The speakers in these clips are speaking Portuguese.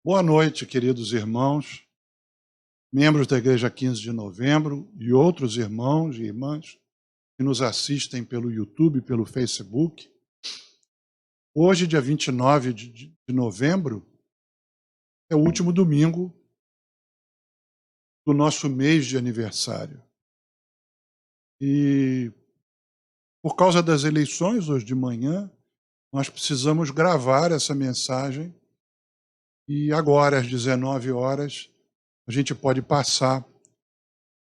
Boa noite, queridos irmãos, membros da Igreja 15 de Novembro e outros irmãos e irmãs que nos assistem pelo YouTube e pelo Facebook. Hoje, dia 29 de novembro, é o último domingo do nosso mês de aniversário. E, por causa das eleições, hoje de manhã, nós precisamos gravar essa mensagem e agora, às 19 horas, a gente pode passar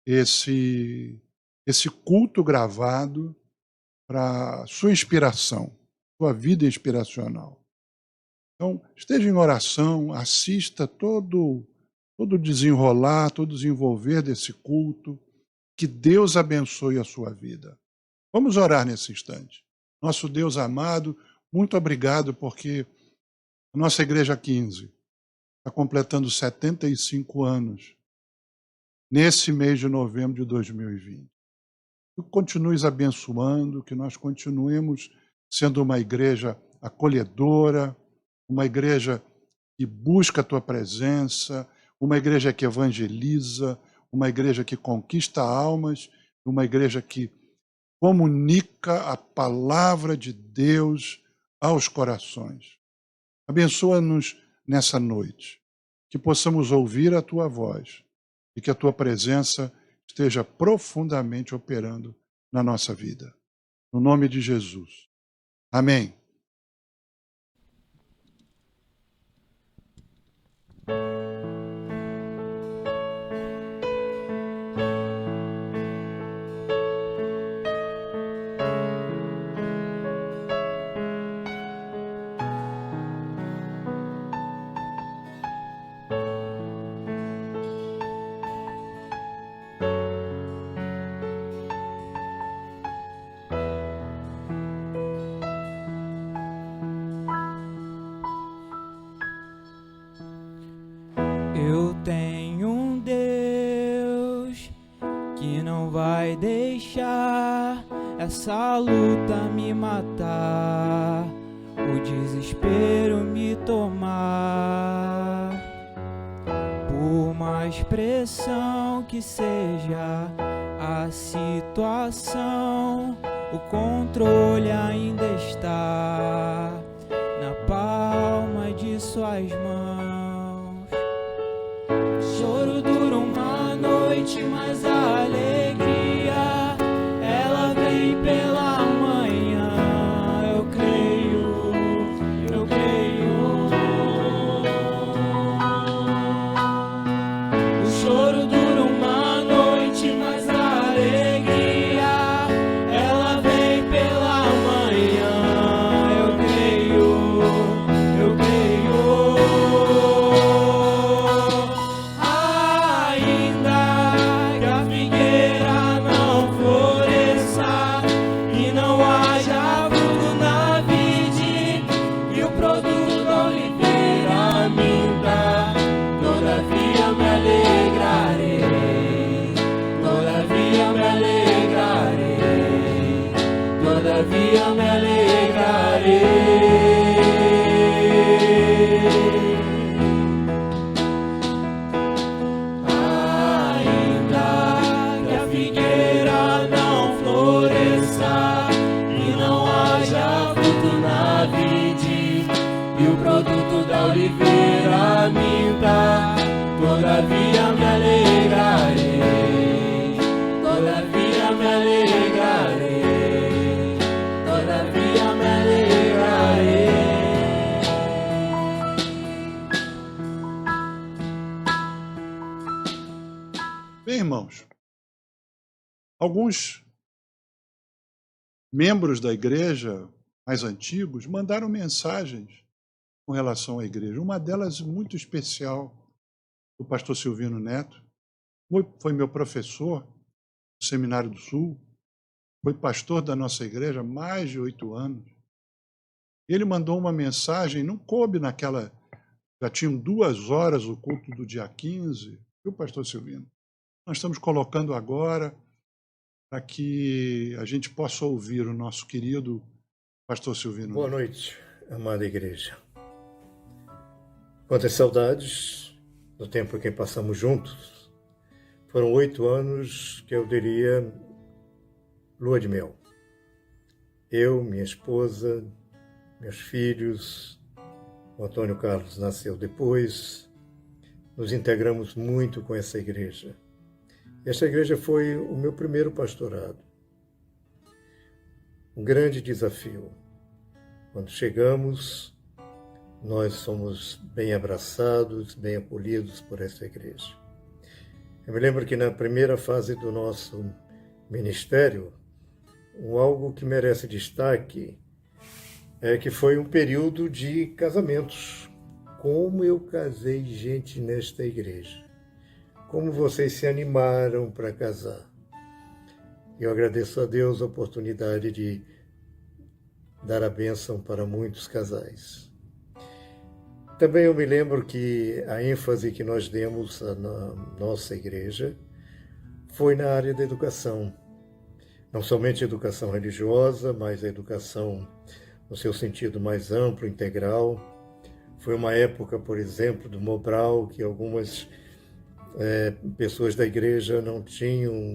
esse culto gravado para sua inspiração, sua vida inspiracional. Então, esteja em oração, assista todo o desenrolar, todo o desenvolver desse culto, que Deus abençoe a sua vida. Vamos orar nesse instante. Nosso Deus amado, muito obrigado porque a nossa Igreja 15 está completando 75 anos nesse mês de novembro de 2020. Que continues abençoando, que nós continuemos sendo uma igreja acolhedora, uma igreja que busca a tua presença, uma igreja que evangeliza, uma igreja que conquista almas, uma igreja que comunica a palavra de Deus aos corações. Abençoa-nos nessa noite, que possamos ouvir a tua voz e que a tua presença esteja profundamente operando na nossa vida. No nome de Jesus. Amém. Eu tenho um Deus que não vai deixar essa luta me matar, o desespero me tomar. Por mais pressão que seja a situação, o controle ainda está na palma de suas mãos. Choro dura uma noite, mas a alegria ela vem pela manhã. Eu creio, eu creio. O choro dura uma noite, mas a alegria ela vem pela manhã. Eu creio, eu creio. Todavia me alegrarei. Ainda que a figueira não floresça e não haja fruto na vide e o produto da oliveira minta, todavia me alegrarei. Todavia me alegrarei. Todavia me alegrarei. Bem, irmãos, alguns membros da igreja mais antigos mandaram mensagens com relação à igreja. Uma delas muito especial, do pastor Silvino Neto, foi meu professor no Seminário do Sul, foi pastor da nossa igreja há mais de 8 anos. Ele mandou uma mensagem, não coube naquela... Já tinham 2 horas o culto do dia 15, viu, pastor Silvino? Nós estamos colocando agora para que a gente possa ouvir o nosso querido pastor Silvino. Boa noite, amada igreja. Quantas saudades do tempo que passamos juntos. Foram 8 anos que eu diria lua de mel. Eu, minha esposa, meus filhos, o Antônio Carlos nasceu depois, nos integramos muito com essa igreja. Esta igreja foi o meu primeiro pastorado. Um grande desafio. Quando chegamos, nós somos bem abraçados, bem acolhidos por essa igreja. Eu me lembro que na primeira fase do nosso ministério, algo que merece destaque é que foi um período de casamentos. Como eu casei gente nesta igreja. Como vocês se animaram para casar. Eu agradeço a Deus a oportunidade de dar a bênção para muitos casais. Também eu me lembro que a ênfase que nós demos na nossa igreja foi na área da educação. Não somente a educação religiosa, mas a educação no seu sentido mais amplo, integral. Foi uma época, por exemplo, do Mobral, que algumas pessoas da igreja não tinham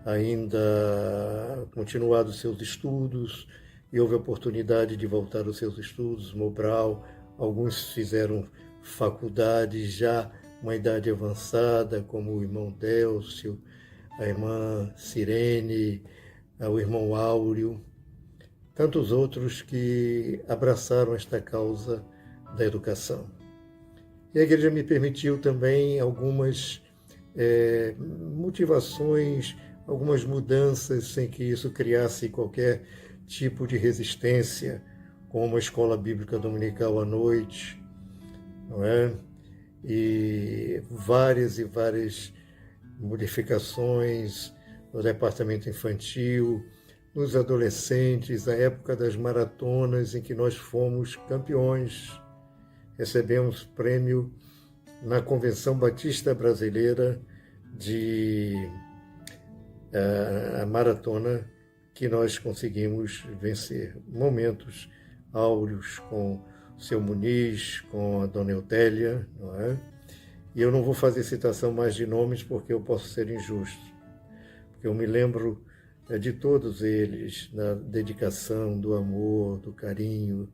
ainda continuado seus estudos e houve a oportunidade de voltar aos seus estudos, Mobral. Alguns fizeram faculdade já, uma idade avançada, como o irmão Délcio, a irmã Sirene, o irmão Áureo, tantos outros que abraçaram esta causa da educação. E a igreja me permitiu também algumas motivações, algumas mudanças sem que isso criasse qualquer tipo de resistência, como a escola bíblica dominical à noite, não é? E várias modificações no departamento infantil, nos adolescentes, a época das maratonas em que nós fomos campeões. Recebemos prêmio na Convenção Batista Brasileira de a maratona que nós conseguimos vencer. Momentos áureos com o seu Muniz, com a dona Eutélia, não é? E eu não vou fazer citação mais de nomes porque eu posso ser injusto. Porque eu me lembro de todos eles, da dedicação, do amor, do carinho,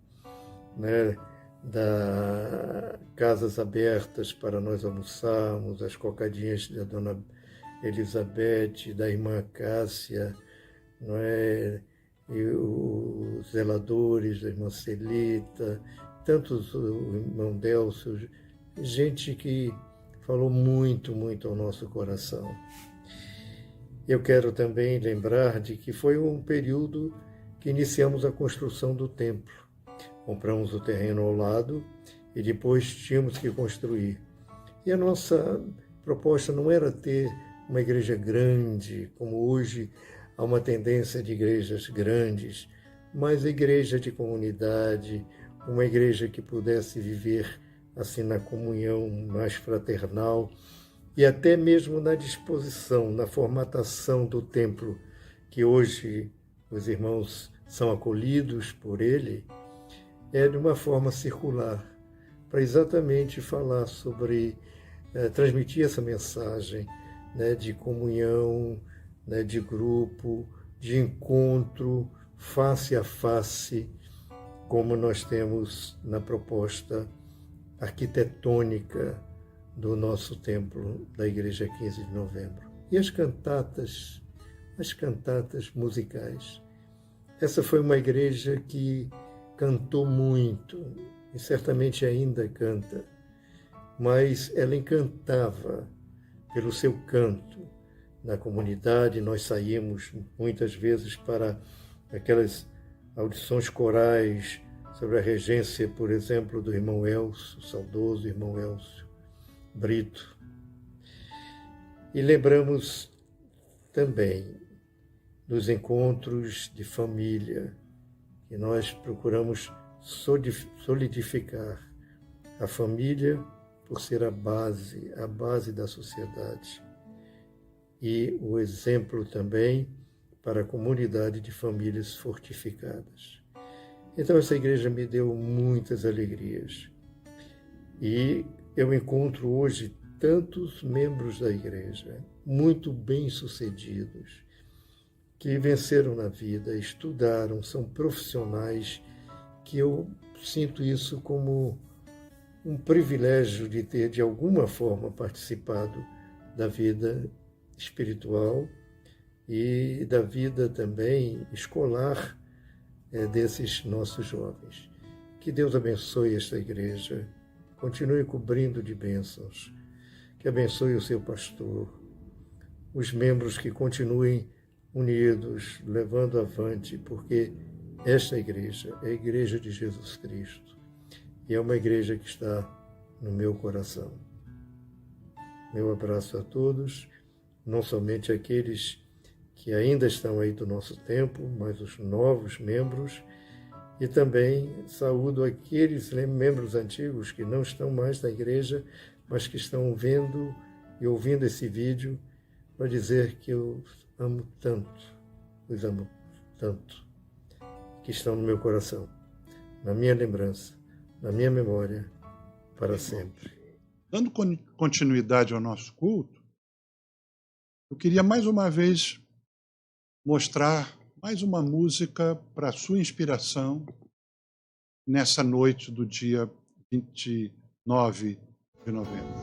né? Das casas abertas para nós almoçarmos, as cocadinhas da dona Elizabeth, da irmã Cássia, não é? E os zeladores da irmã Celita, tantos, o irmão Délcio, gente que falou muito, muito ao nosso coração. Eu quero também lembrar de que foi um período que iniciamos a construção do templo. Compramos o terreno ao lado e depois tínhamos que construir. E a nossa proposta não era ter uma igreja grande, como hoje há uma tendência de igrejas grandes, mas igreja de comunidade, uma igreja que pudesse viver assim na comunhão mais fraternal e até mesmo na disposição, na formatação do templo, que hoje os irmãos são acolhidos por ele, de uma forma circular, para exatamente falar sobre, transmitir essa mensagem, né, de comunhão, né, de grupo, de encontro, face a face, como nós temos na proposta arquitetônica do nosso templo da Igreja 15 de Novembro. E as cantatas musicais. Essa foi uma igreja que cantou muito, e certamente ainda canta, mas ela encantava pelo seu canto. Na comunidade, nós saímos muitas vezes para aquelas audições corais sobre a regência, por exemplo, do irmão Elcio, o saudoso irmão Elcio Brito. E lembramos também dos encontros de família, que nós procuramos solidificar a família por ser a base da sociedade. E o exemplo também para a comunidade de famílias fortificadas. Então essa igreja me deu muitas alegrias. E eu encontro hoje tantos membros da igreja, muito bem-sucedidos, que venceram na vida, estudaram, são profissionais, que eu sinto isso como um privilégio de ter, de alguma forma, participado da vida espiritual e da vida também escolar desses nossos jovens. Que Deus abençoe esta igreja, continue cobrindo de bênçãos, que abençoe o seu pastor, os membros que continuem unidos, levando avante, porque esta igreja é a igreja de Jesus Cristo e é uma igreja que está no meu coração. Meu abraço a todos, não somente aqueles que ainda estão aí do nosso tempo, mas os novos membros, e também saúdo aqueles membros antigos que não estão mais na igreja, mas que estão vendo e ouvindo esse vídeo, para dizer que eu amo tanto, os amo tanto, que estão no meu coração, na minha lembrança, na minha memória, para sempre. Dando continuidade ao nosso culto, eu queria mais uma vez mostrar mais uma música para a sua inspiração nessa noite do dia 29 de novembro.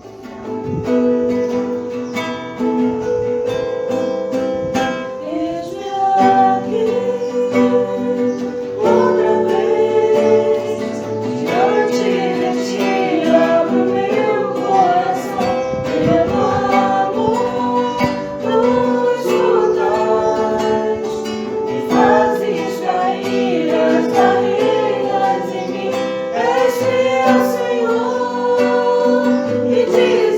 Senhor, e diz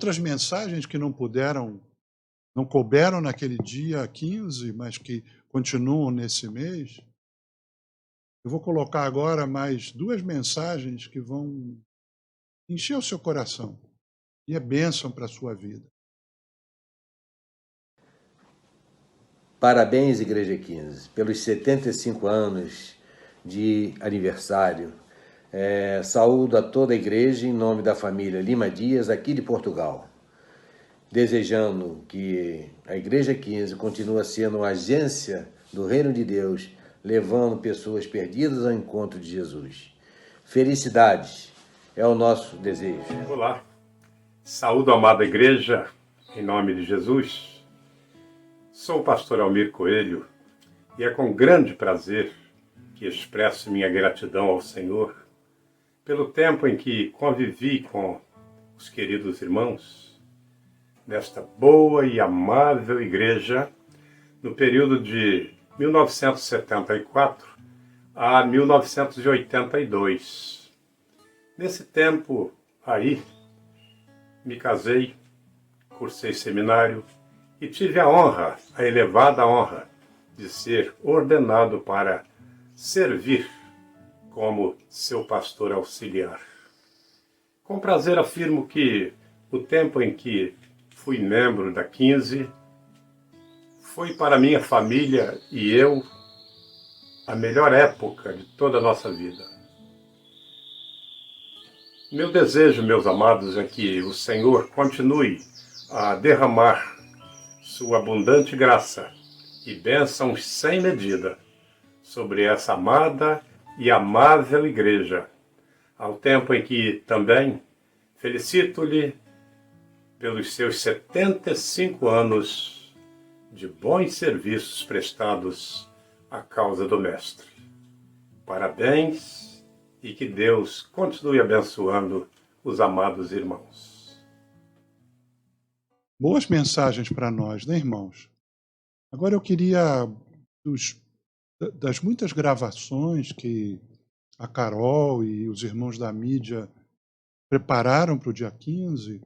outras mensagens que não couberam naquele dia 15, mas que continuam nesse mês. Eu vou colocar agora mais 2 mensagens que vão encher o seu coração e é bênção para a sua vida. Parabéns, Igreja 15, pelos 75 anos de aniversário. Saúdo a toda a igreja em nome da família Lima Dias, aqui de Portugal, desejando que a Igreja 15 continue sendo uma agência do Reino de Deus, levando pessoas perdidas ao encontro de Jesus. Felicidades é o nosso desejo. Olá, saúdo a amada igreja, em nome de Jesus. Sou o pastor Almir Coelho e é com grande prazer que expresso minha gratidão ao Senhor pelo tempo em que convivi com os queridos irmãos nesta boa e amável igreja no período de 1974 a 1982. Nesse tempo aí, me casei, cursei seminário e tive a elevada honra, de ser ordenado para servir como seu pastor auxiliar. Com prazer afirmo que o tempo em que fui membro da 15 foi para minha família e eu a melhor época de toda a nossa vida. Meu desejo, meus amados, é que o Senhor continue a derramar sua abundante graça e bênçãos sem medida sobre essa amada e amável igreja, ao tempo em que também felicito-lhe pelos seus 75 anos de bons serviços prestados à causa do Mestre. Parabéns e que Deus continue abençoando os amados irmãos. Boas mensagens para nós, né, irmãos? Agora eu queria, das muitas gravações que a Carol e os irmãos da mídia prepararam para o dia 15,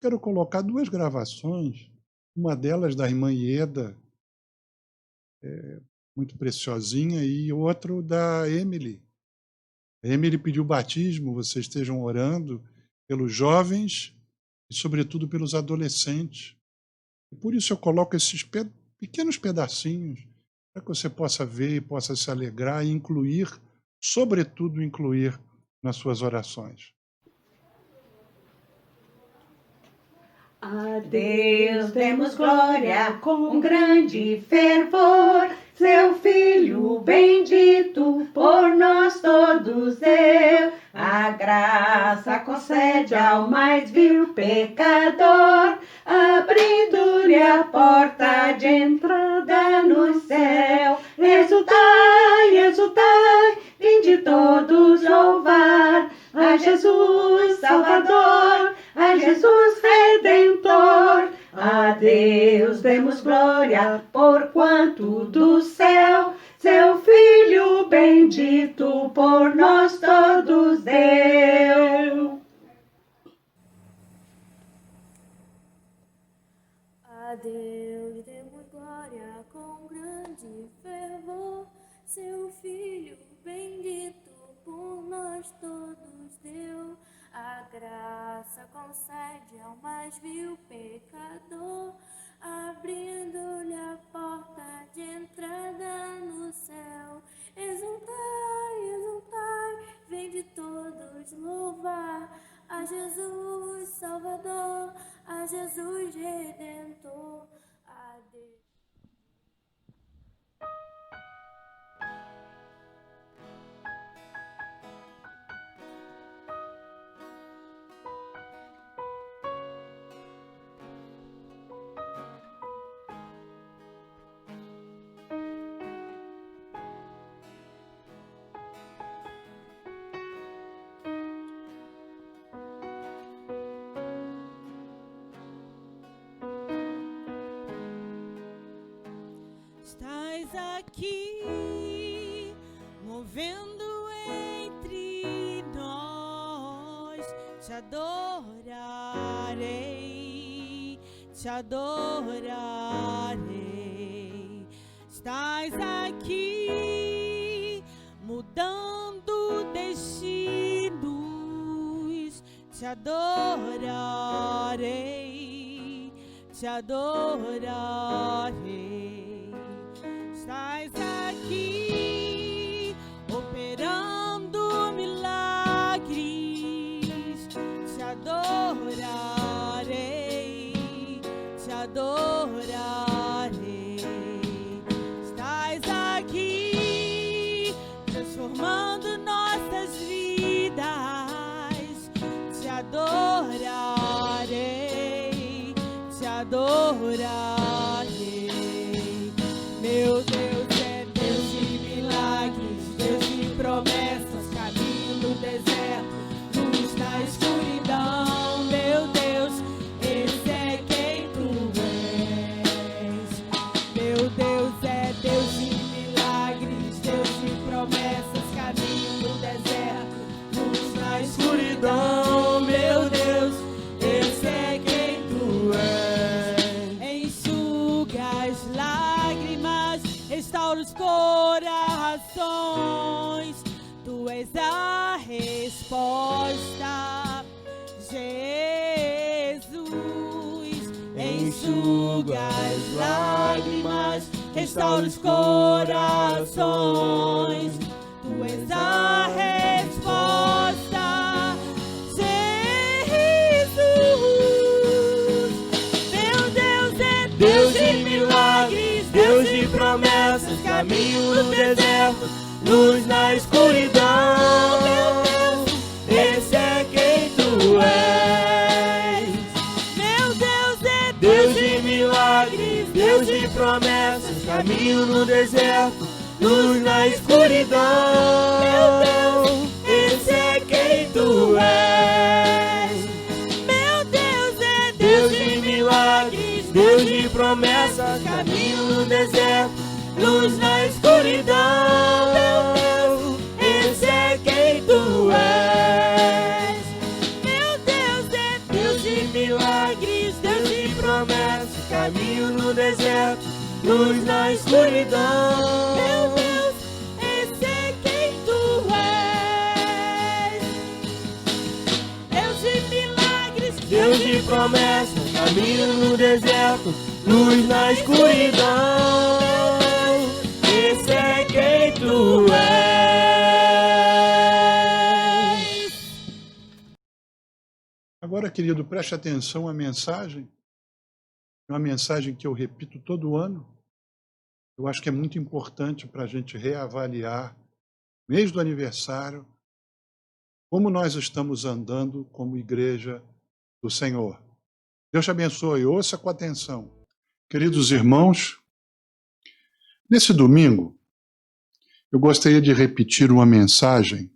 quero colocar 2 gravações, uma delas da irmã Ieda, muito preciosinha, e outro da Emily. A Emily pediu batismo, vocês estejam orando pelos jovens e, sobretudo, pelos adolescentes. E por isso eu coloco esses pequenos pedacinhos para que você possa ver e possa se alegrar e incluir, sobretudo, incluir nas suas orações. A Deus demos glória com grande fervor, seu Filho bendito por nós todos deu. A graça concede ao mais vil pecador, abrindo-lhe a porta de entrada no céu. Exultai, exultai, vinde todos louvar a Jesus Salvador, a Jesus Redentor. A Deus demos glória, porquanto do céu seu Filho bendito por nós todos deu. A Deus demos glória com grande fervor, seu Filho bendito por nós todos deu. A graça concede ao mais vil pecador, abrindo-lhe a porta de entrada no céu. Exultai, exultai, vinde todos louvar a Jesus Salvador, a Jesus Redentor. A Deus. Estás aqui, movendo entre nós, te adorarei, te adorarei. Estás aqui mudando destinos, te adorarei, te adorarei. Estás aqui operando milagres, te adorarei, te adorarei. Estás aqui transformando nossas vidas, te adorarei, te adorarei. Meu Deus é Deus de milagres, Deus de promessas, caminho no deserto, luz na escuridão. Meu Deus, esse é quem tu és. Meu Deus é Deus de milagres, Deus de promessas, caminho no deserto, luz na escuridão. Meu Deus, esse é quem tu és. Enxuga as lágrimas, restaura os corações. Tu és a resposta, Jesus. Enxuga as lágrimas, restaura os corações. Tu és a resposta, Jesus. Meu Deus é Deus de milagres, Deus de promessas, caminho no deserto, luz na escuridão. Meu Deus, esse é quem tu és. Meu Deus é Deus de milagres, Deus de promessas, caminho no deserto, luz na escuridão. Meu Deus, esse é quem tu és. Meu Deus é Deus de milagres, Deus de promessas, caminho no deserto, luz na escuridão. Meu Deus, esse é quem tu és. Meu Deus é Deus de milagres, Deus de promessas, caminho no deserto, luz na escuridão. Meu Deus, esse é quem tu és. Deus de milagres, Deus de promessas, caminho no deserto, luz na escuridão. Esse é quem tu és. Agora, querido, preste atenção à mensagem. É uma mensagem que eu repito todo ano. Eu acho que é muito importante para a gente reavaliar, mês do aniversário, como nós estamos andando como igreja do Senhor. Deus te abençoe, ouça com atenção. Queridos irmãos, nesse domingo, eu gostaria de repetir uma mensagem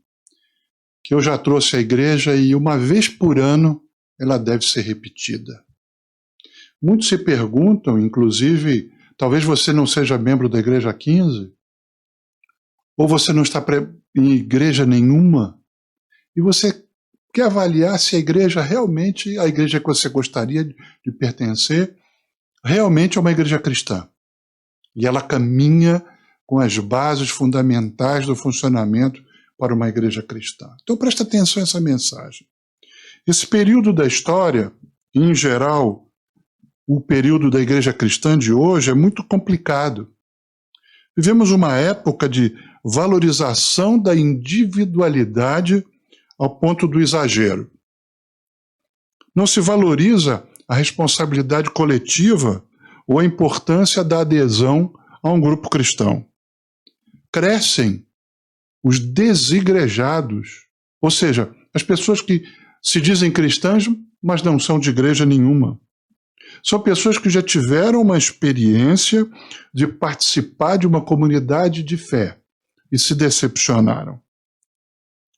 que eu já trouxe à igreja e uma vez por ano ela deve ser repetida. Muitos se perguntam, inclusive, talvez você não seja membro da Igreja 15, ou você não está em igreja nenhuma, e você quer avaliar se a igreja realmente, a igreja que você gostaria de pertencer, realmente é uma igreja cristã. E ela caminha com as bases fundamentais do funcionamento para uma igreja cristã. Então presta atenção a essa mensagem. Esse período da história, em geral, o período da igreja cristã de hoje é muito complicado. Vivemos uma época de valorização da individualidade ao ponto do exagero. Não se valoriza a responsabilidade coletiva ou a importância da adesão a um grupo cristão. Crescem os desigrejados, ou seja, as pessoas que se dizem cristãs, mas não são de igreja nenhuma. São pessoas que já tiveram uma experiência de participar de uma comunidade de fé e se decepcionaram.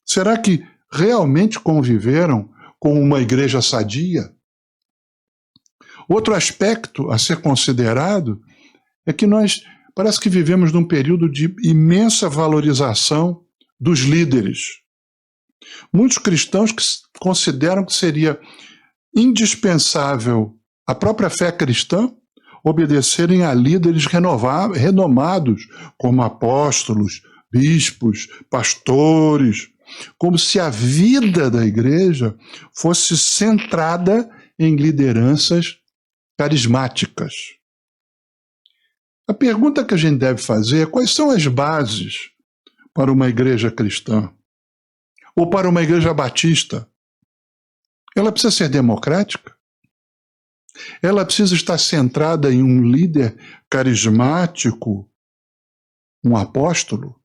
Será que realmente conviveram com uma igreja sadia? Outro aspecto a ser considerado é que nós parece que vivemos num período de imensa valorização dos líderes. Muitos cristãos que consideram que seria indispensável a própria fé cristã obedecerem a líderes renomados, como apóstolos, bispos, pastores, como se a vida da igreja fosse centrada em lideranças carismáticas. A pergunta que a gente deve fazer é: quais são as bases para uma igreja cristã? Ou para uma igreja batista? Ela precisa ser democrática? Ela precisa estar centrada em um líder carismático, um apóstolo?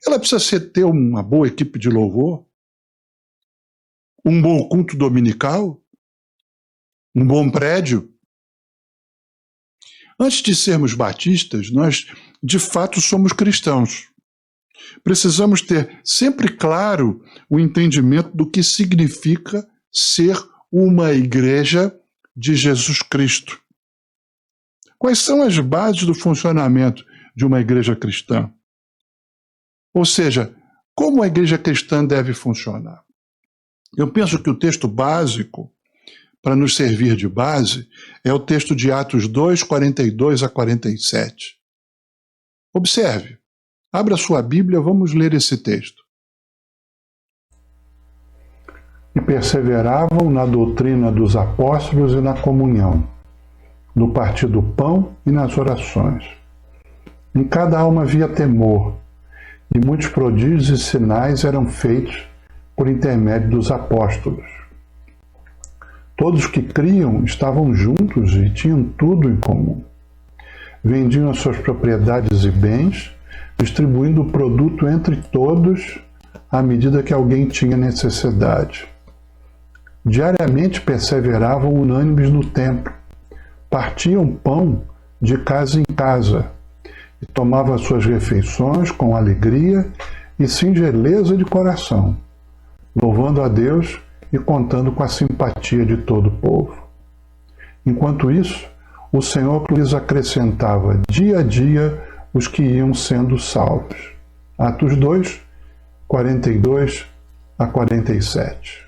Ela precisa ter uma boa equipe de louvor? Um bom culto dominical? Um bom prédio? Antes de sermos batistas, nós de fato somos cristãos. Precisamos ter sempre claro o entendimento do que significa ser uma igreja de Jesus Cristo. Quais são as bases do funcionamento de uma igreja cristã? Ou seja, como a igreja cristã deve funcionar? Eu penso que o texto básico, para nos servir de base, é o texto de Atos 2, 42 a 47. Observe. Abra sua Bíblia, vamos ler esse texto. E perseveravam na doutrina dos apóstolos e na comunhão, no partir do pão e nas orações. Em cada alma havia temor, e muitos prodígios e sinais eram feitos por intermédio dos apóstolos. Todos que criam estavam juntos e tinham tudo em comum. Vendiam as suas propriedades e bens, distribuindo o produto entre todos à medida que alguém tinha necessidade. Diariamente perseveravam unânimes no templo, partiam pão de casa em casa e tomavam suas refeições com alegria e singeleza de coração, louvando a Deus e contando com a simpatia de todo o povo. Enquanto isso, o Senhor lhes acrescentava dia a dia os que iam sendo salvos. Atos 2, 42 a 47.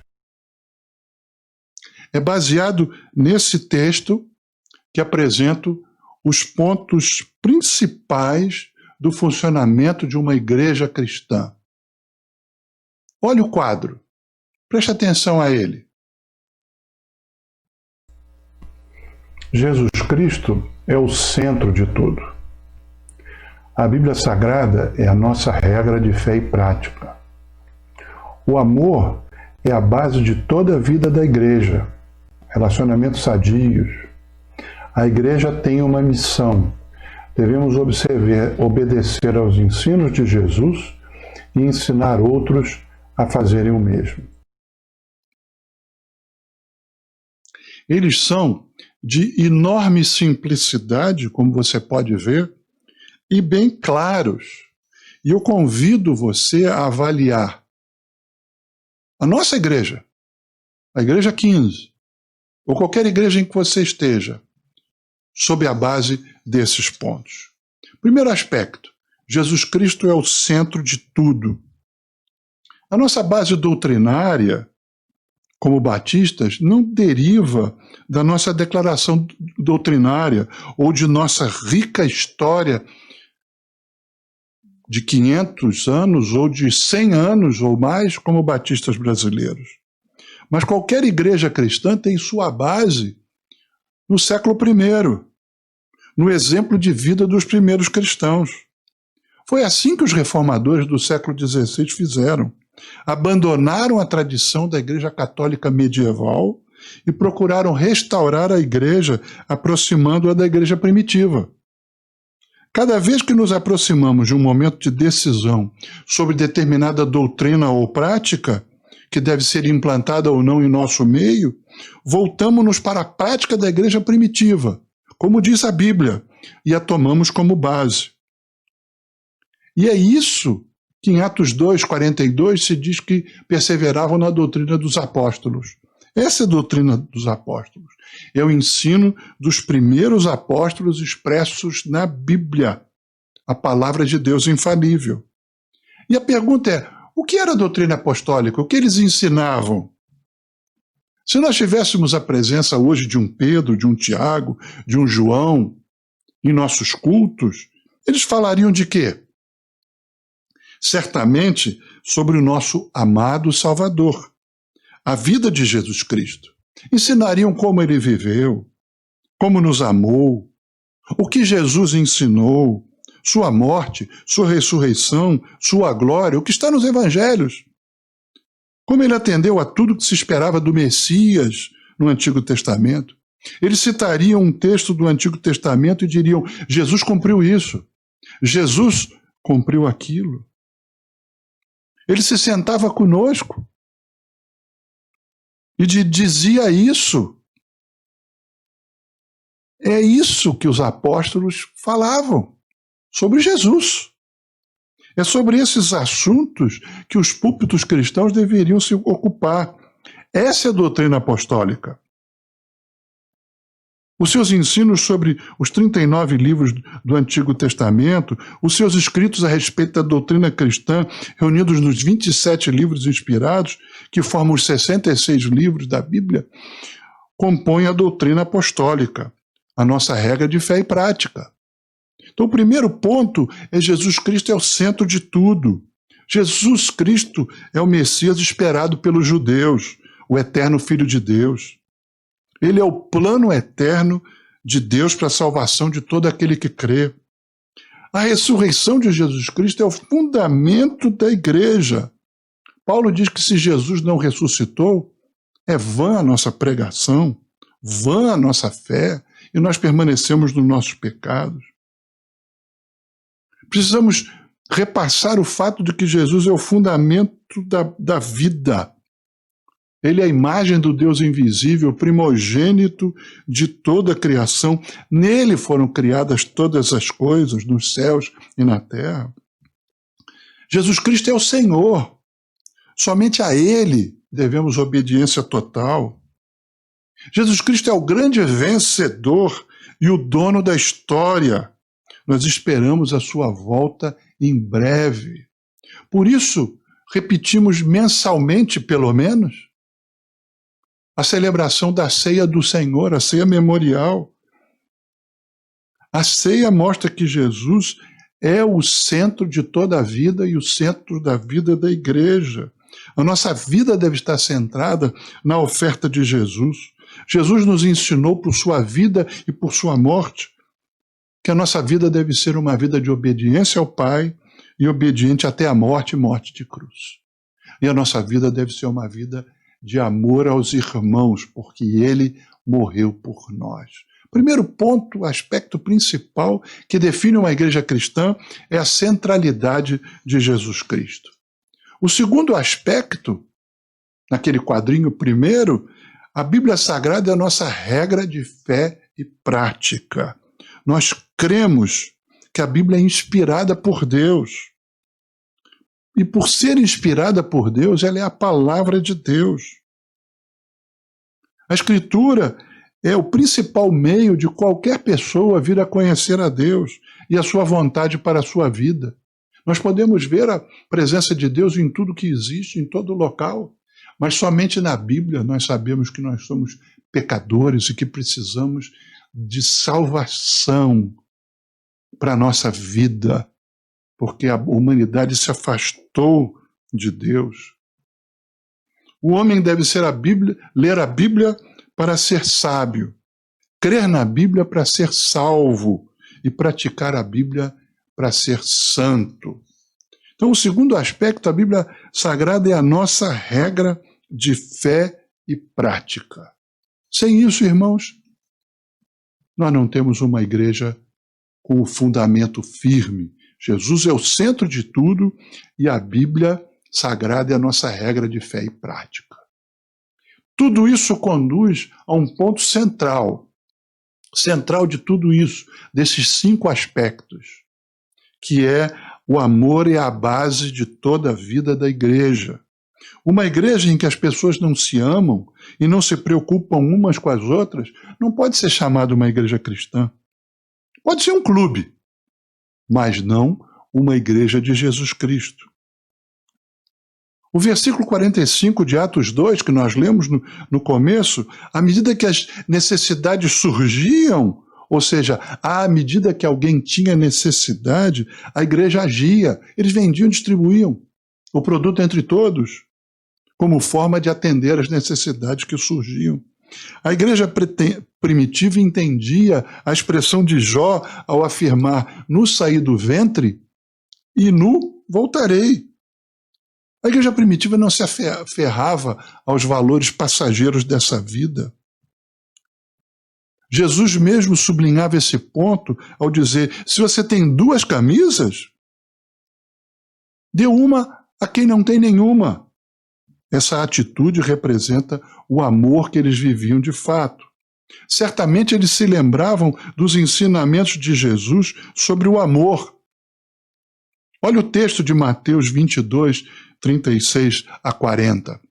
É baseado nesse texto que apresento os pontos principais do funcionamento de uma igreja cristã. Olha o quadro. Preste atenção a ele. Jesus Cristo é o centro de tudo. A Bíblia Sagrada é a nossa regra de fé e prática. O amor é a base de toda a vida da igreja. Relacionamentos sadios. A igreja tem uma missão. Devemos obedecer aos ensinos de Jesus e ensinar outros a fazerem o mesmo. Eles são de enorme simplicidade, como você pode ver, e bem claros. E eu convido você a avaliar a nossa igreja, a Igreja 15, ou qualquer igreja em que você esteja, sob a base desses pontos. Primeiro aspecto, Jesus Cristo é o centro de tudo. A nossa base doutrinária, como batistas, não deriva da nossa declaração doutrinária ou de nossa rica história de 500 anos ou de 100 anos ou mais como batistas brasileiros. Mas qualquer igreja cristã tem sua base no século I, no exemplo de vida dos primeiros cristãos. Foi assim que os reformadores do século XVI fizeram. Abandonaram a tradição da Igreja Católica medieval e procuraram restaurar a igreja, aproximando-a da igreja primitiva. Cada vez que nos aproximamos de um momento de decisão sobre determinada doutrina ou prática, que deve ser implantada ou não em nosso meio, voltamos-nos para a prática da igreja primitiva, como diz a Bíblia, e a tomamos como base. E é isso que em Atos 2, 42 se diz que perseveravam na doutrina dos apóstolos. Essa é a doutrina dos apóstolos. É o ensino dos primeiros apóstolos expressos na Bíblia, a palavra de Deus infalível. E a pergunta é, O que era a doutrina apostólica? O que eles ensinavam? Se nós tivéssemos a presença hoje de um Pedro, de um Tiago, de um João em nossos cultos, eles falariam de quê? Certamente sobre o nosso amado Salvador, a vida de Jesus Cristo. Ensinariam como ele viveu, como nos amou, o que Jesus ensinou, sua morte, sua ressurreição, sua glória, o que está nos evangelhos. Como ele atendeu a tudo que se esperava do Messias no Antigo Testamento. Eles citariam um texto do Antigo Testamento e diriam: Jesus cumpriu isso, Jesus cumpriu aquilo. Ele se sentava conosco e dizia isso. É isso que os apóstolos falavam sobre Jesus. É sobre esses assuntos que os púlpitos cristãos deveriam se ocupar. Essa é a doutrina apostólica. Os seus ensinos sobre os 39 livros do Antigo Testamento, os seus escritos a respeito da doutrina cristã, reunidos nos 27 livros inspirados, que formam os 66 livros da Bíblia, compõem a doutrina apostólica, a nossa regra de fé e prática. Então, o primeiro ponto é: Jesus Cristo é o centro de tudo. Jesus Cristo é o Messias esperado pelos judeus, o eterno Filho de Deus. Ele é o plano eterno de Deus para a salvação de todo aquele que crê. A ressurreição de Jesus Cristo é o fundamento da igreja. Paulo diz que se Jesus não ressuscitou, é vã a nossa pregação, vã a nossa fé, e nós permanecemos nos nossos pecados. Precisamos repassar o fato de que Jesus é o fundamento da vida. Ele é a imagem do Deus invisível, primogênito de toda a criação. Nele foram criadas todas as coisas, nos céus e na terra. Jesus Cristo é o Senhor. Somente a Ele devemos obediência total. Jesus Cristo é o grande vencedor e o dono da história. Nós esperamos a sua volta em breve. Por isso, repetimos mensalmente, pelo menos, a celebração da ceia do Senhor, a ceia memorial. A ceia mostra que Jesus é o centro de toda a vida e o centro da vida da igreja. A nossa vida deve estar centrada na oferta de Jesus. Jesus nos ensinou por sua vida e por sua morte que a nossa vida deve ser uma vida de obediência ao Pai e obediente até a morte e morte de cruz. E a nossa vida deve ser uma vida de amor aos irmãos, porque Ele morreu por nós. Primeiro ponto, o aspecto principal que define uma igreja cristã é a centralidade de Jesus Cristo. O segundo aspecto, naquele quadrinho primeiro, a Bíblia Sagrada é a nossa regra de fé e prática. Nós cremos que a Bíblia é inspirada por Deus. E por ser inspirada por Deus, ela é a palavra de Deus. A Escritura é o principal meio de qualquer pessoa vir a conhecer a Deus e a sua vontade para a sua vida. Nós podemos ver a presença de Deus em tudo que existe, em todo local, mas somente na Bíblia nós sabemos que nós somos pecadores e que precisamos de salvação para a nossa vida, porque a humanidade se afastou de Deus. O homem deve ler a Bíblia para ser sábio, crer na Bíblia para ser salvo e praticar a Bíblia para ser santo. Então, o segundo aspecto, a Bíblia Sagrada é a nossa regra de fé e prática. Sem isso, irmãos, nós não temos uma igreja com o fundamento firme. Jesus é o centro de tudo e a Bíblia Sagrada é a nossa regra de fé e prática. Tudo isso conduz a um ponto central de tudo isso, desses 5 aspectos, que é o amor é a base de toda a vida da igreja. Uma igreja em que as pessoas não se amam e não se preocupam umas com as outras não pode ser chamada uma igreja cristã. Pode ser um clube, mas não uma igreja de Jesus Cristo. O versículo 45 de Atos 2, que nós lemos no começo, à medida que as necessidades surgiam, ou seja, à medida que alguém tinha necessidade, a igreja agia. Eles vendiam e distribuíam o produto entre todos, como forma de atender às necessidades que surgiam. A igreja primitiva entendia a expressão de Jó ao afirmar: "Nu saí do ventre e nu voltarei". A igreja primitiva não se aferrava aos valores passageiros dessa vida. Jesus mesmo sublinhava esse ponto ao dizer: se você tem 2 camisas, dê uma a quem não tem nenhuma. Essa atitude representa o amor que eles viviam de fato. Certamente eles se lembravam dos ensinamentos de Jesus sobre o amor. Olha o texto de Mateus 22, 36 a 40.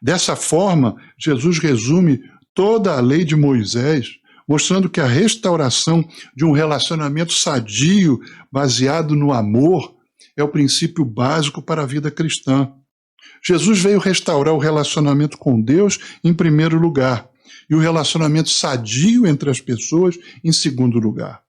Dessa forma, Jesus resume toda a lei de Moisés, mostrando que a restauração de um relacionamento sadio, baseado no amor, é o princípio básico para a vida cristã. Jesus veio restaurar o relacionamento com Deus em primeiro lugar, e o relacionamento sadio entre as pessoas em segundo lugar.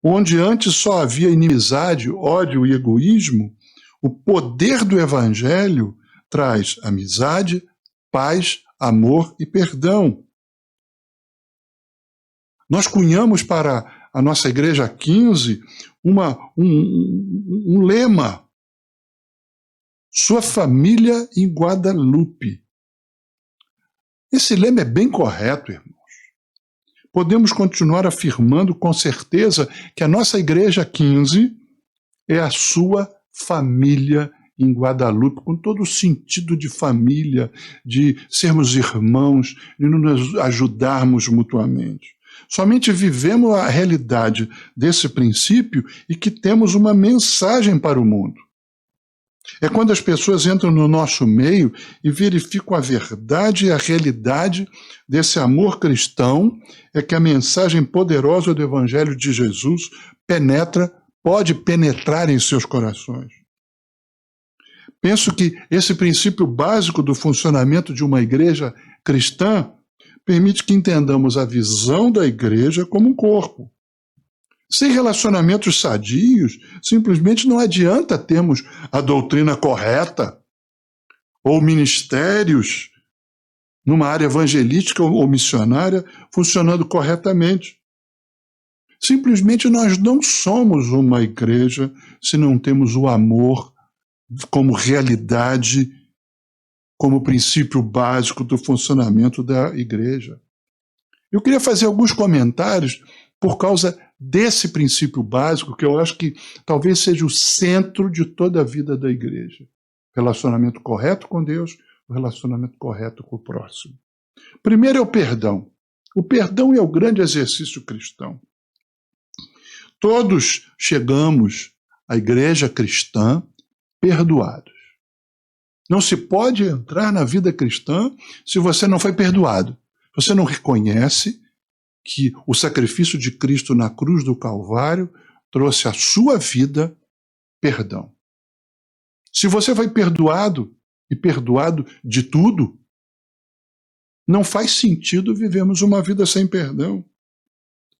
Onde antes só havia inimizade, ódio e egoísmo, o poder do Evangelho traz amizade, paz, amor e perdão. Nós cunhamos para a nossa Igreja 15 um lema: sua família em Guadalupe. Esse lema é bem correto, irmãos. Podemos continuar afirmando com certeza que a nossa Igreja 15 é a sua família em Guadalupe, com todo o sentido de família, de sermos irmãos, de nos ajudarmos mutuamente. Somente vivemos a realidade desse princípio e que temos uma mensagem para o mundo. É quando as pessoas entram no nosso meio e verificam a verdade e a realidade desse amor cristão, é que a mensagem poderosa do Evangelho de Jesus pode penetrar em seus corações. Penso que esse princípio básico do funcionamento de uma igreja cristã permite que entendamos a visão da igreja como um corpo. Sem relacionamentos sadios, simplesmente não adianta termos a doutrina correta ou ministérios numa área evangelística ou missionária funcionando corretamente. Simplesmente nós não somos uma igreja se não temos o amor como realidade, como princípio básico do funcionamento da igreja. Eu queria fazer alguns comentários por causa desse princípio básico, que eu acho que talvez seja o centro de toda a vida da igreja. Relacionamento correto com Deus, o relacionamento correto com o próximo. Primeiro é o perdão. O perdão é o grande exercício cristão. Todos chegamos à igreja cristã perdoados. Não se pode entrar na vida cristã se você não foi perdoado. Você não reconhece que o sacrifício de Cristo na cruz do Calvário trouxe à sua vida perdão. Se você foi perdoado e perdoado de tudo, não faz sentido vivermos uma vida sem perdão.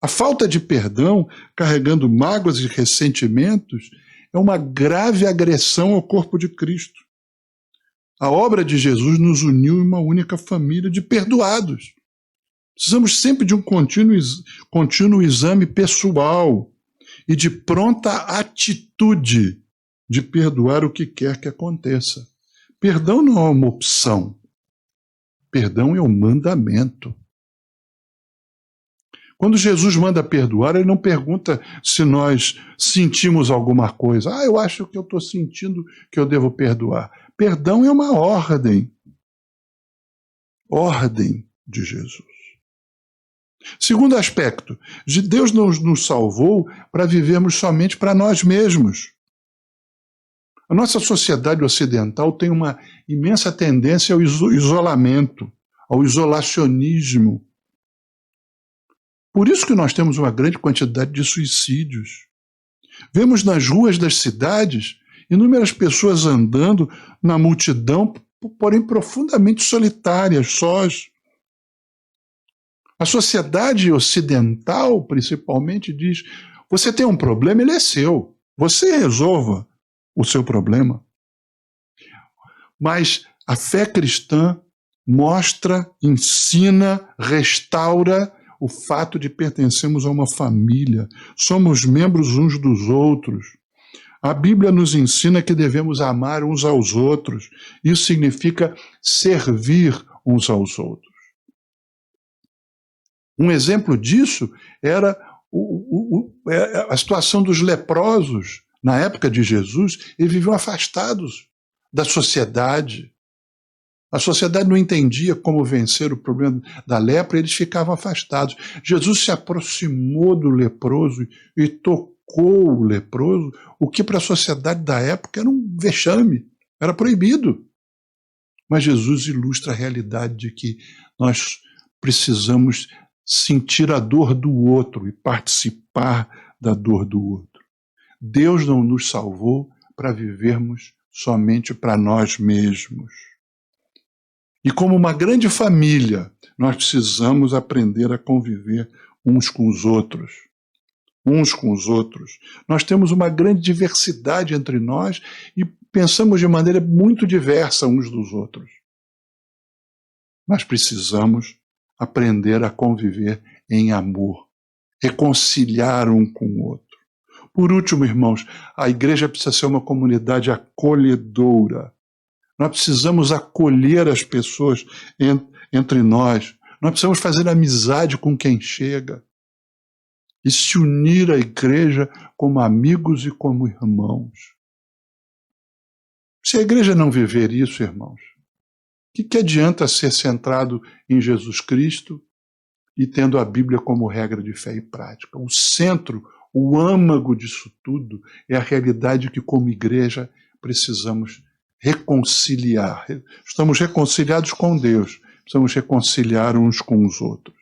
A falta de perdão, carregando mágoas e ressentimentos, é uma grave agressão ao corpo de Cristo. A obra de Jesus nos uniu em uma única família de perdoados. Precisamos sempre de um contínuo exame pessoal e de pronta atitude de perdoar o que quer que aconteça. Perdão não é uma opção. Perdão é um mandamento. Quando Jesus manda perdoar, ele não pergunta se nós sentimos alguma coisa. Eu acho que eu estou sentindo que eu devo perdoar. Perdão é uma ordem. Ordem de Jesus. Segundo aspecto, Deus nos salvou para vivermos somente para nós mesmos. A nossa sociedade ocidental tem uma imensa tendência ao isolamento, ao isolacionismo. Por isso que nós temos uma grande quantidade de suicídios. Vemos nas ruas das cidades inúmeras pessoas andando na multidão, porém profundamente solitárias, sós. A sociedade ocidental, principalmente, diz: você tem um problema, ele é seu. Você resolva o seu problema. Mas a fé cristã mostra, ensina, restaura o fato de pertencermos a uma família. Somos membros uns dos outros. A Bíblia nos ensina que devemos amar uns aos outros. Isso significa servir uns aos outros. Um exemplo disso era a situação dos leprosos. Na época de Jesus, eles viviam afastados da sociedade. A sociedade não entendia como vencer o problema da lepra, e eles ficavam afastados. Jesus se aproximou do leproso e tocou o leproso, o que para a sociedade da época era um vexame, era proibido. Mas Jesus ilustra a realidade de que nós precisamos sentir a dor do outro e participar da dor do outro. Deus não nos salvou para vivermos somente para nós mesmos. E como uma grande família, nós precisamos aprender a conviver uns com os outros. Uns com os outros. Nós temos uma grande diversidade entre nós e pensamos de maneira muito diversa uns dos outros. Mas precisamos aprender a conviver em amor, reconciliar um com o outro. Por último, irmãos, a igreja precisa ser uma comunidade acolhedora. Nós precisamos acolher as pessoas entre nós. Nós precisamos fazer amizade com quem chega e se unir à igreja como amigos e como irmãos. Se a igreja não viver isso, irmãos, o que adianta ser centrado em Jesus Cristo e tendo a Bíblia como regra de fé e prática? O centro, o âmago disso tudo é a realidade que, como igreja, precisamos reconciliar. Estamos reconciliados com Deus, precisamos reconciliar uns com os outros.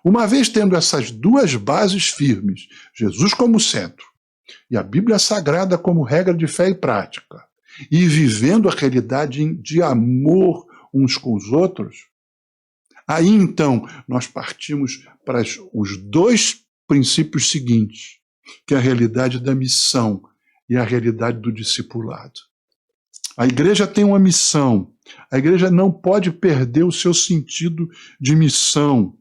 Uma vez tendo essas duas bases firmes, Jesus como centro e a Bíblia Sagrada como regra de fé e prática, e vivendo a realidade de amor uns com os outros, aí então nós partimos para os dois princípios seguintes, que é a realidade da missão e a realidade do discipulado. A igreja tem uma missão, a igreja não pode perder o seu sentido de missão.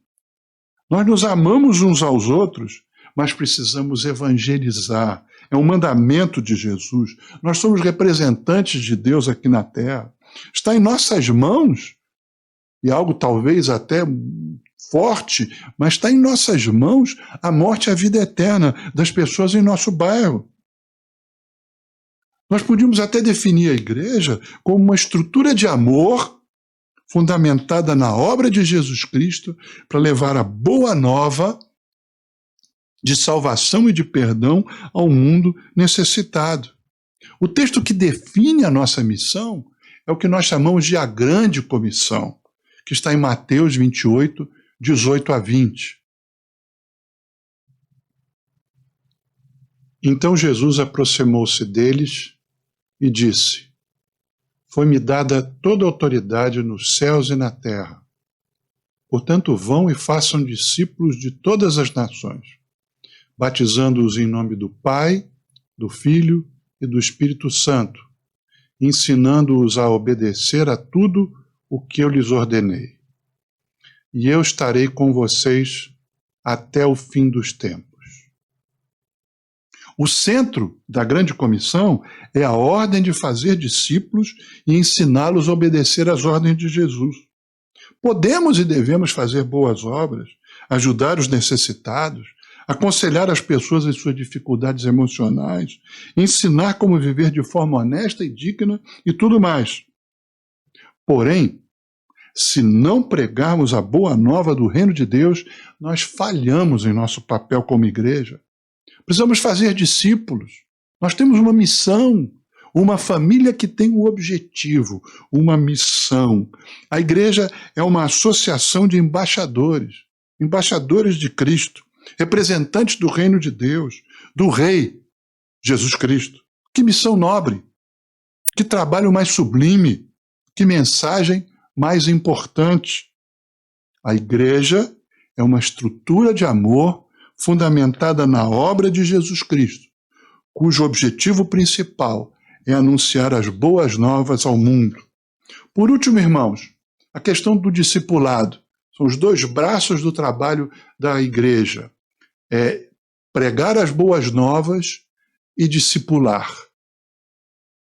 Nós nos amamos uns aos outros, mas precisamos evangelizar. É um mandamento de Jesus. Nós somos representantes de Deus aqui na terra. Está em nossas mãos, e algo talvez até forte, mas está em nossas mãos a morte e a vida eterna das pessoas em nosso bairro. Nós podíamos até definir a igreja como uma estrutura de amor fundamentada na obra de Jesus Cristo para levar a boa nova de salvação e de perdão ao mundo necessitado. O texto que define a nossa missão é o que nós chamamos de a grande comissão, que está em Mateus 28, 18 a 20. Então Jesus aproximou-se deles e disse: foi-me dada toda a autoridade nos céus e na terra. Portanto, vão e façam discípulos de todas as nações, batizando-os em nome do Pai, do Filho e do Espírito Santo, ensinando-os a obedecer a tudo o que eu lhes ordenei. E eu estarei com vocês até o fim dos tempos. O centro da grande comissão é a ordem de fazer discípulos e ensiná-los a obedecer às ordens de Jesus. Podemos e devemos fazer boas obras, ajudar os necessitados, aconselhar as pessoas em suas dificuldades emocionais, ensinar como viver de forma honesta e digna e tudo mais. Porém, se não pregarmos a boa nova do reino de Deus, nós falhamos em nosso papel como igreja. Precisamos fazer discípulos. Nós temos uma missão, uma família que tem um objetivo, uma missão. A igreja é uma associação de embaixadores, embaixadores de Cristo, representantes do reino de Deus, do Rei Jesus Cristo. Que missão nobre, que trabalho mais sublime, que mensagem mais importante. A igreja é uma estrutura de amor fundamentada na obra de Jesus Cristo, cujo objetivo principal é anunciar as boas novas ao mundo. Por último, irmãos, a questão do discipulado. São os dois braços do trabalho da igreja. É pregar as boas novas e discipular.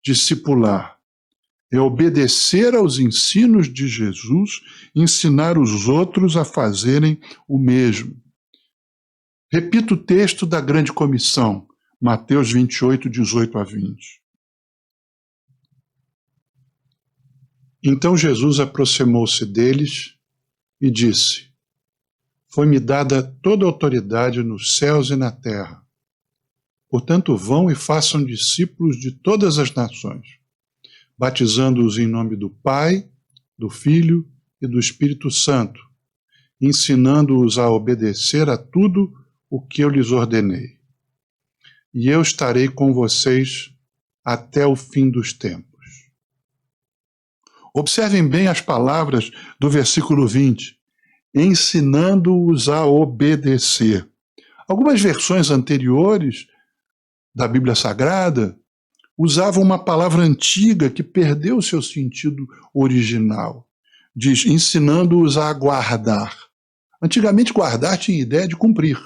Discipular é obedecer aos ensinos de Jesus e ensinar os outros a fazerem o mesmo. Repito o texto da grande comissão, Mateus 28, 18 a 20. Então Jesus aproximou-se deles e disse: Foi-me dada toda a autoridade nos céus e na terra. Portanto, vão e façam discípulos de todas as nações, batizando-os em nome do Pai, do Filho e do Espírito Santo, ensinando-os a obedecer a tudo o que eu lhes ordenei. E eu estarei com vocês até o fim dos tempos. Observem bem as palavras do versículo 20, ensinando-os a obedecer. Algumas versões anteriores da Bíblia Sagrada usavam uma palavra antiga que perdeu seu sentido original. Diz, ensinando-os a guardar. Antigamente, guardar tinha ideia de cumprir.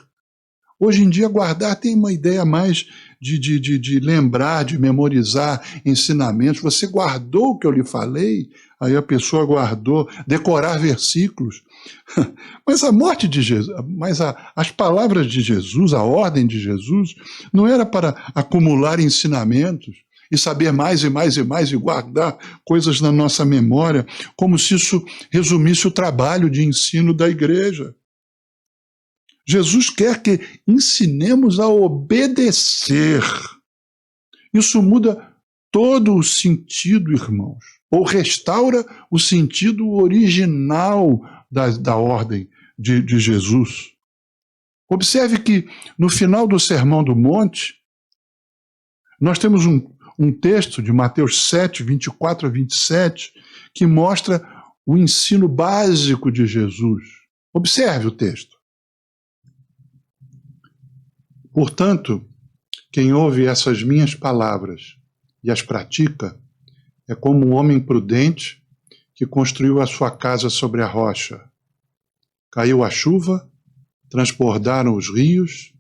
Hoje em dia, guardar tem uma ideia mais de lembrar, de memorizar ensinamentos. Você guardou o que eu lhe falei, aí a pessoa guardou, decorar versículos. Mas a morte de Jesus, as palavras de Jesus, a ordem de Jesus, não era para acumular ensinamentos e saber mais e mais e mais e guardar coisas na nossa memória, como se isso resumisse o trabalho de ensino da igreja. Jesus quer que ensinemos a obedecer. Isso muda todo o sentido, irmãos, ou restaura o sentido original da ordem de Jesus. Observe que no final do Sermão do Monte, nós temos um texto de Mateus 7, 24 a 27, que mostra o ensino básico de Jesus. Observe o texto. Portanto, quem ouve essas minhas palavras e as pratica é como um homem prudente que construiu a sua casa sobre a rocha. Caiu a chuva, transbordaram os rios,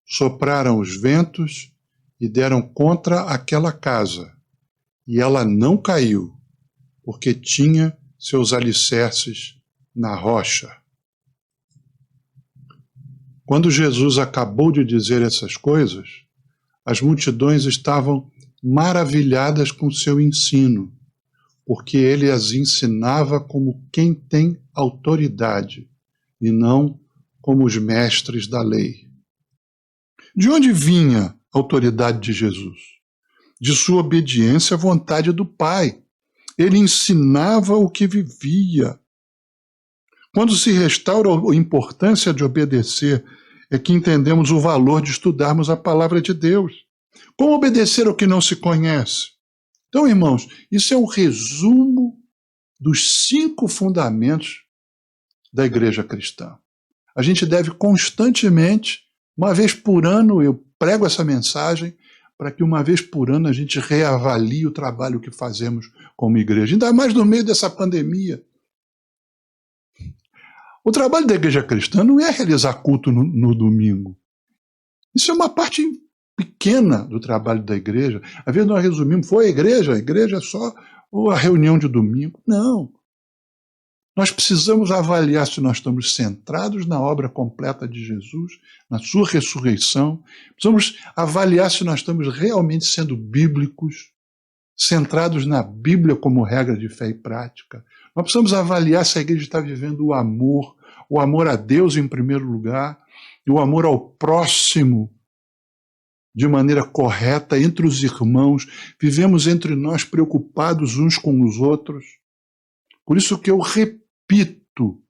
sopraram os ventos e deram contra aquela casa. E ela não caiu, porque tinha seus alicerces na rocha. Quando Jesus acabou de dizer essas coisas, as multidões estavam maravilhadas com seu ensino, porque ele as ensinava como quem tem autoridade, e não como os mestres da lei. De onde vinha a autoridade de Jesus? De sua obediência à vontade do Pai. Ele ensinava o que vivia. Quando se restaura a importância de obedecer, é que entendemos o valor de estudarmos a palavra de Deus. Como obedecer ao que não se conhece? Então, irmãos, isso é um resumo dos 5 fundamentos da igreja cristã. A gente deve constantemente, uma vez por ano, eu prego essa mensagem, para que uma vez por ano a gente reavalie o trabalho que fazemos como igreja, ainda mais no meio dessa pandemia. O trabalho da igreja cristã não é realizar culto no domingo. Isso é uma parte pequena do trabalho da igreja. Às vezes nós resumimos, foi a igreja é só a reunião de domingo. Não. Nós precisamos avaliar se nós estamos centrados na obra completa de Jesus, na sua ressurreição. Precisamos avaliar se nós estamos realmente sendo bíblicos, centrados na Bíblia como regra de fé e prática. Nós precisamos avaliar se a igreja está vivendo o amor a Deus em primeiro lugar, e o amor ao próximo de maneira correta entre os irmãos. Vivemos entre nós preocupados uns com os outros. Por isso que eu repito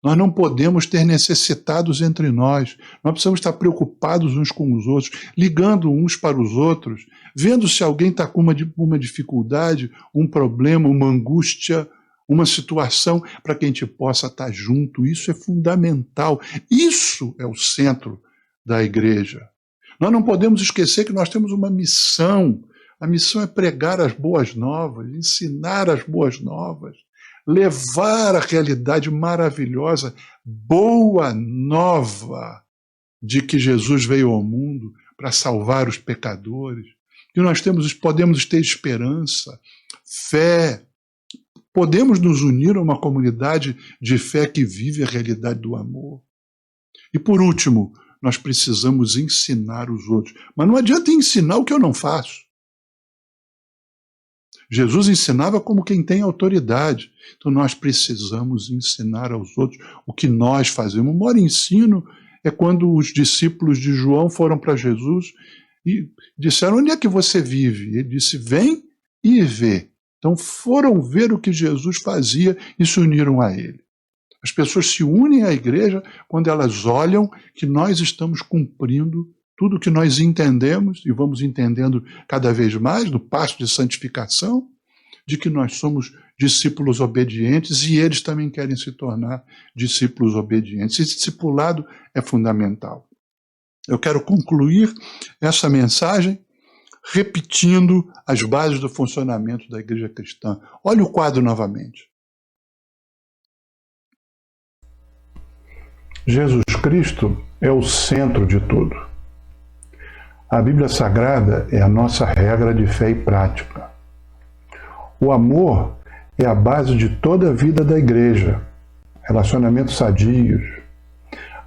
Nós não podemos ter necessitados entre nós. Nós precisamos estar preocupados uns com os outros, ligando uns para os outros, vendo se alguém está com uma dificuldade, um problema, uma angústia, uma situação, para que a gente possa estar junto. Isso é fundamental. Isso é o centro da igreja. Nós não podemos esquecer que nós temos uma missão. A missão é pregar as boas novas, ensinar as boas novas, levar a realidade maravilhosa, boa nova, de que Jesus veio ao mundo para salvar os pecadores. Que nós podemos ter esperança, fé, podemos nos unir a uma comunidade de fé que vive a realidade do amor. E por último, nós precisamos ensinar os outros. Mas não adianta ensinar o que eu não faço. Jesus ensinava como quem tem autoridade. Então nós precisamos ensinar aos outros o que nós fazemos. O maior ensino é quando os discípulos de João foram para Jesus e disseram: onde é que você vive? Ele disse: vem e vê. Então foram ver o que Jesus fazia e se uniram a ele. As pessoas se unem à igreja quando elas olham que nós estamos cumprindo tudo que nós entendemos, e vamos entendendo cada vez mais no passo de santificação, de que nós somos discípulos obedientes e eles também querem se tornar discípulos obedientes. Esse discipulado é fundamental. Eu quero concluir essa mensagem repetindo as bases do funcionamento da igreja cristã. Olha o quadro novamente. Jesus Cristo é o centro de tudo. A Bíblia Sagrada é a nossa regra de fé e prática. O amor é a base de toda a vida da igreja. Relacionamentos sadios.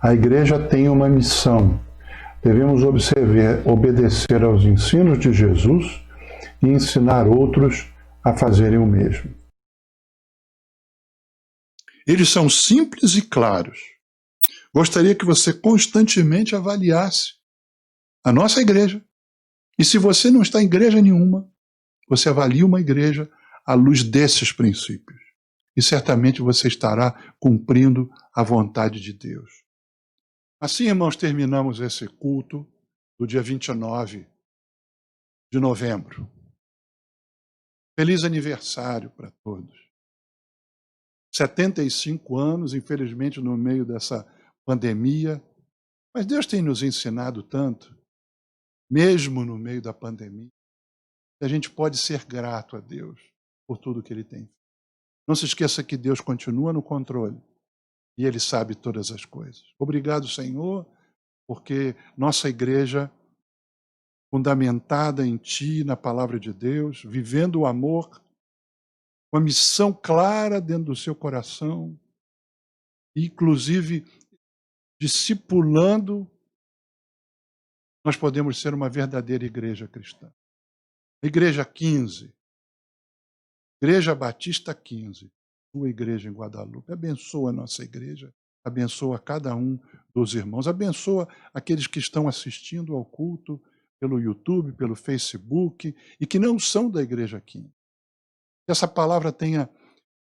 A igreja tem uma missão. Devemos obedecer aos ensinos de Jesus e ensinar outros a fazerem o mesmo. Eles são simples e claros. Gostaria que você constantemente avaliasse a nossa igreja. E se você não está em igreja nenhuma, você avalia uma igreja à luz desses princípios. E certamente você estará cumprindo a vontade de Deus. Assim, irmãos, terminamos esse culto do dia 29 de novembro. Feliz aniversário para todos. 75 anos, infelizmente, no meio dessa pandemia. Mas Deus tem nos ensinado tanto, mesmo no meio da pandemia, que a gente pode ser grato a Deus por tudo que Ele tem feito. Não se esqueça que Deus continua no controle e Ele sabe todas as coisas. Obrigado, Senhor, porque nossa igreja, fundamentada em Ti, na palavra de Deus, vivendo o amor, uma missão clara dentro do seu coração, inclusive discipulando, nós podemos ser uma verdadeira igreja cristã. Igreja 15, Igreja Batista 15, tua igreja em Guadalupe. Abençoa a nossa igreja, abençoa cada um dos irmãos, abençoa aqueles que estão assistindo ao culto pelo YouTube, pelo Facebook e que não são da Igreja 15. Que essa palavra tenha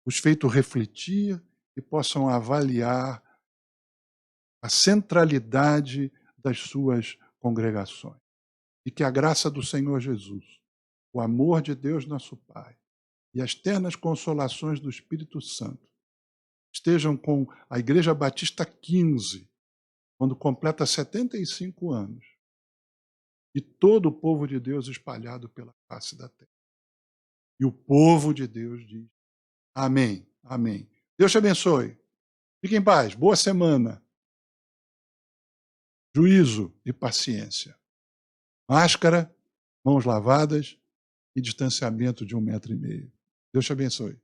os feito refletir e possam avaliar a centralidade das suas congregações. E que a graça do Senhor Jesus, o amor de Deus nosso Pai e as ternas consolações do Espírito Santo estejam com a Igreja Batista 15, quando completa 75 anos, e todo o povo de Deus espalhado pela face da terra. E o povo de Deus diz: amém, amém. Deus te abençoe. Fique em paz. Boa semana. Juízo e paciência. Máscara, mãos lavadas e distanciamento de 1,5 metro. Deus te abençoe.